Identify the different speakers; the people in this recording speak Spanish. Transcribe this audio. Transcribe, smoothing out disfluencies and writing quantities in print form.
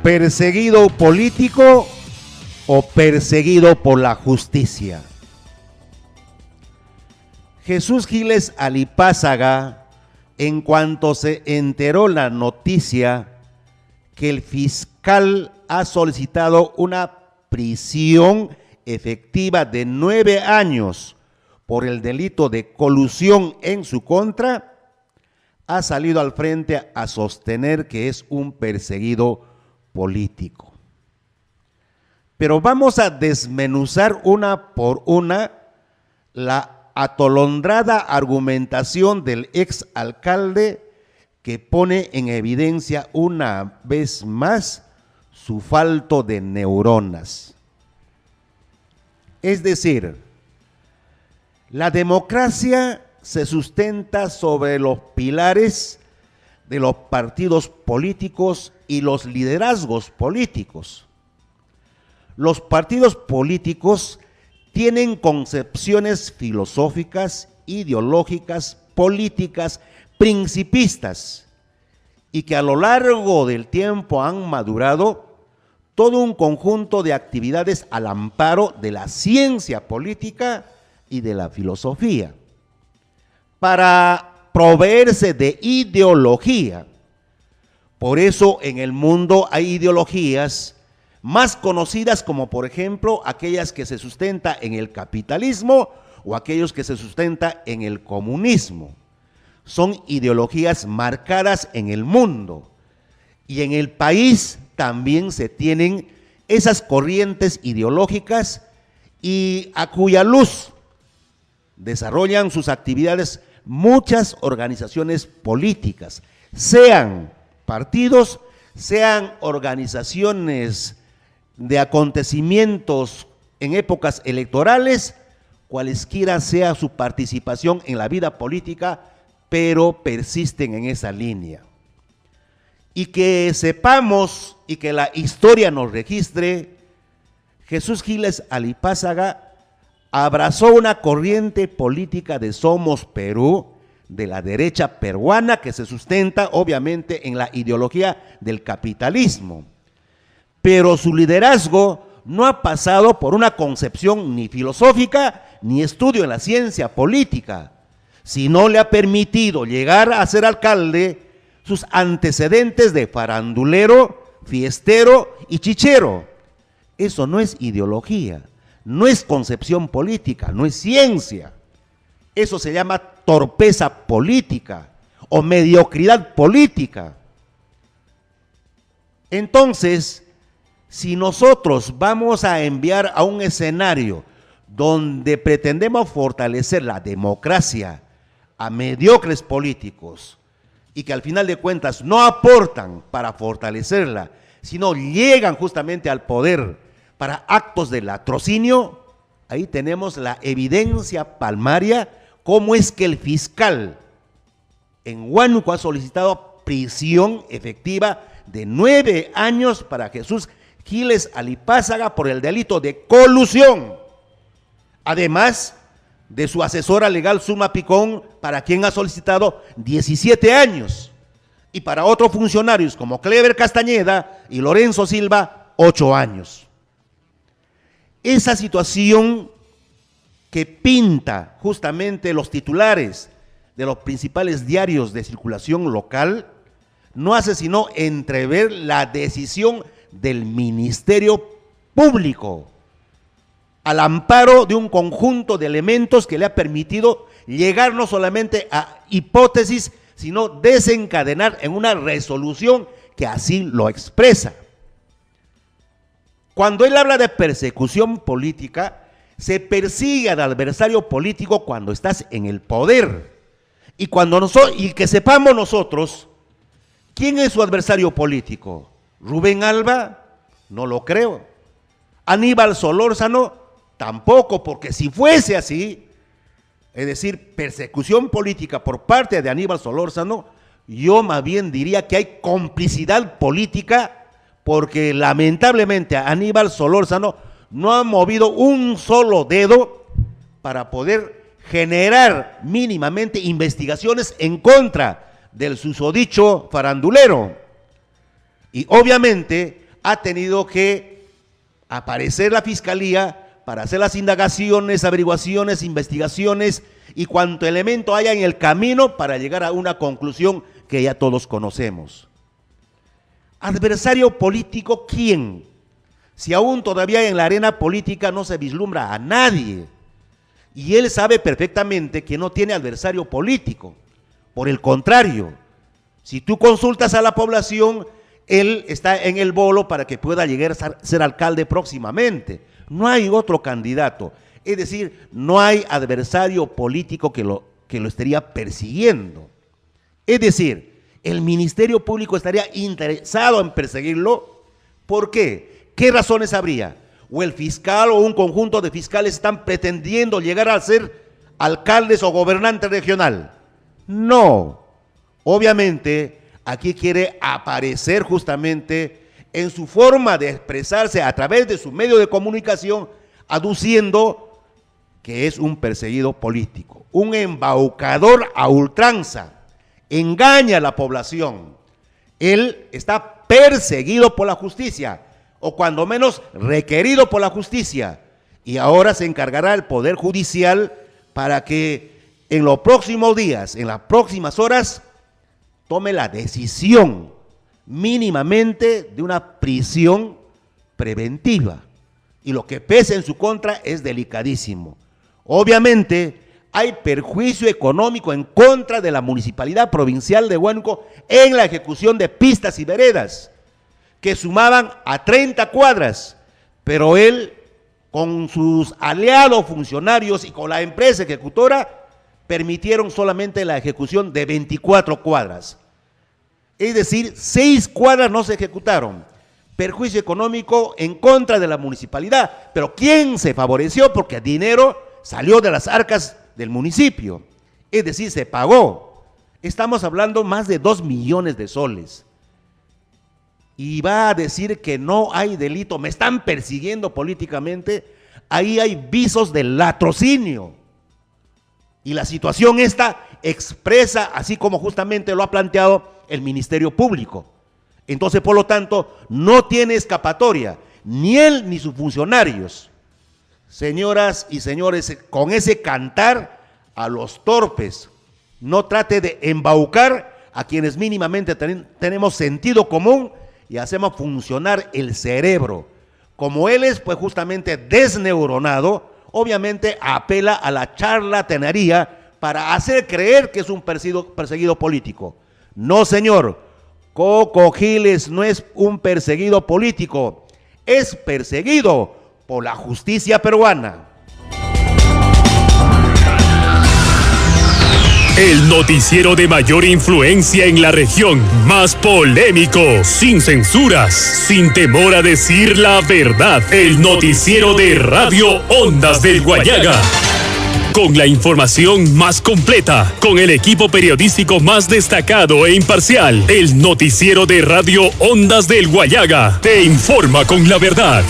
Speaker 1: ¿Perseguido político o perseguido por la justicia? Jesús Giles Alipázaga, en cuanto se enteró la noticia que el fiscal ha solicitado una prisión efectiva de 9 años por el delito de colusión en su contra, ha salido al frente a sostener que es un perseguido político. Pero vamos a desmenuzar una por una la atolondrada argumentación del ex alcalde, que pone en evidencia una vez más su falto de neuronas. Es decir, la democracia se sustenta sobre los pilares de los partidos políticos y los liderazgos políticos. Los partidos políticos tienen concepciones filosóficas, ideológicas, políticas, principistas, y que a lo largo del tiempo han madurado todo un conjunto de actividades al amparo de la ciencia política y de la filosofía, para proveerse de ideología. Por eso en el mundo hay ideologías más conocidas como, por ejemplo, aquellas que se sustentan en el capitalismo o aquellos que se sustentan en el comunismo. Son ideologías marcadas en el mundo, y en el país también se tienen esas corrientes ideológicas, y a cuya luz desarrollan sus actividades muchas organizaciones políticas, sean partidos, sean organizaciones de acontecimientos en épocas electorales, cualesquiera sea su participación en la vida política, pero persisten en esa línea. Y que sepamos y que la historia nos registre, Jesús Giles Alipázaga abrazó una corriente política de Somos Perú, de la derecha peruana, que se sustenta obviamente en la ideología del capitalismo. Pero su liderazgo no ha pasado por una concepción ni filosófica ni estudio en la ciencia política, sino le ha permitido llegar a ser alcalde sus antecedentes de farandulero, fiestero y chichero. Eso no es ideología, no es concepción política, no es ciencia. Eso se llama torpeza política o mediocridad política. Entonces, si nosotros vamos a enviar a un escenario donde pretendemos fortalecer la democracia a mediocres políticos y que al final de cuentas no aportan para fortalecerla, sino llegan justamente al poder para actos de latrocinio, ahí tenemos la evidencia palmaria cómo es que el fiscal en Huánuco ha solicitado prisión efectiva de 9 años para Jesús Giles Alipázaga por el delito de colusión, además de su asesora legal Zulma Picón, para quien ha solicitado 17 años, y para otros funcionarios como Clever Castañeda y Lorenzo Silva, 8 años. Esa situación que pinta justamente los titulares de los principales diarios de circulación local no hace sino entrever la decisión del Ministerio Público al amparo de un conjunto de elementos que le ha permitido llegar no solamente a hipótesis, sino desencadenar en una resolución que así lo expresa. Cuando él habla de persecución política, se persigue al adversario político cuando estás en el poder. Y que sepamos nosotros, ¿quién es su adversario político? ¿Rubén Alba? No lo creo. ¿Aníbal Solórzano? Tampoco, porque si fuese así, es decir, persecución política por parte de Aníbal Solórzano, yo más bien diría que hay complicidad política, porque lamentablemente Aníbal Solórzano no ha movido un solo dedo para poder generar mínimamente investigaciones en contra del susodicho farandulero. Y obviamente ha tenido que aparecer la fiscalía para hacer las indagaciones, averiguaciones, investigaciones y cuanto elemento haya en el camino para llegar a una conclusión que ya todos conocemos. ¿Adversario político quién? Si aún todavía en la arena política no se vislumbra a nadie. Y él sabe perfectamente que no tiene adversario político. Por el contrario, si tú consultas a la población, él está en el bolo para que pueda llegar a ser alcalde próximamente. No hay otro candidato. Es decir, no hay adversario político que lo estaría persiguiendo. Es decir, el Ministerio Público estaría interesado en perseguirlo. ¿Por qué? ¿Qué razones habría? ¿O el fiscal o un conjunto de fiscales están pretendiendo llegar a ser alcaldes o gobernante regional? No. Obviamente, aquí quiere aparecer justamente en su forma de expresarse a través de su medio de comunicación, aduciendo que es un perseguido político, un embaucador a ultranza, engaña a la población. Él está perseguido por la justicia, o cuando menos requerido por la justicia, y ahora se encargará el Poder Judicial para que en los próximos días, en las próximas horas, tome la decisión mínimamente de una prisión preventiva. Y lo que pese en su contra es delicadísimo. Obviamente, hay perjuicio económico en contra de la Municipalidad Provincial de Huánuco en la ejecución de pistas y veredas, que sumaban a 30 cuadras, pero él, con sus aliados funcionarios y con la empresa ejecutora, permitieron solamente la ejecución de 24 cuadras. Es decir, 6 cuadras no se ejecutaron. Perjuicio económico en contra de la municipalidad. Pero ¿quién se favoreció? Porque el dinero salió de las arcas del municipio. Es decir, se pagó. Estamos hablando más de 2 millones de soles. Y va a decir que no hay delito, me están persiguiendo políticamente. Ahí hay visos de latrocinio. Y la situación esta expresa, así como justamente lo ha planteado el Ministerio Público. Entonces, por lo tanto, no tiene escapatoria, ni él ni sus funcionarios. Señoras y señores, con ese cantar a los torpes, no trate de embaucar a quienes mínimamente tenemos sentido común y hacemos funcionar el cerebro. Como él es pues justamente desneuronado, obviamente apela a la charlatanería para hacer creer que es un perseguido político. No, señor, Coco Giles no es un perseguido político, es perseguido por la justicia peruana.
Speaker 2: El noticiero de mayor influencia en la región, más polémico, sin censuras, sin temor a decir la verdad. El noticiero de Radio Ondas del Guayaga. Con la información más completa, con el equipo periodístico más destacado e imparcial. El noticiero de Radio Ondas del Guayaga te informa con la verdad.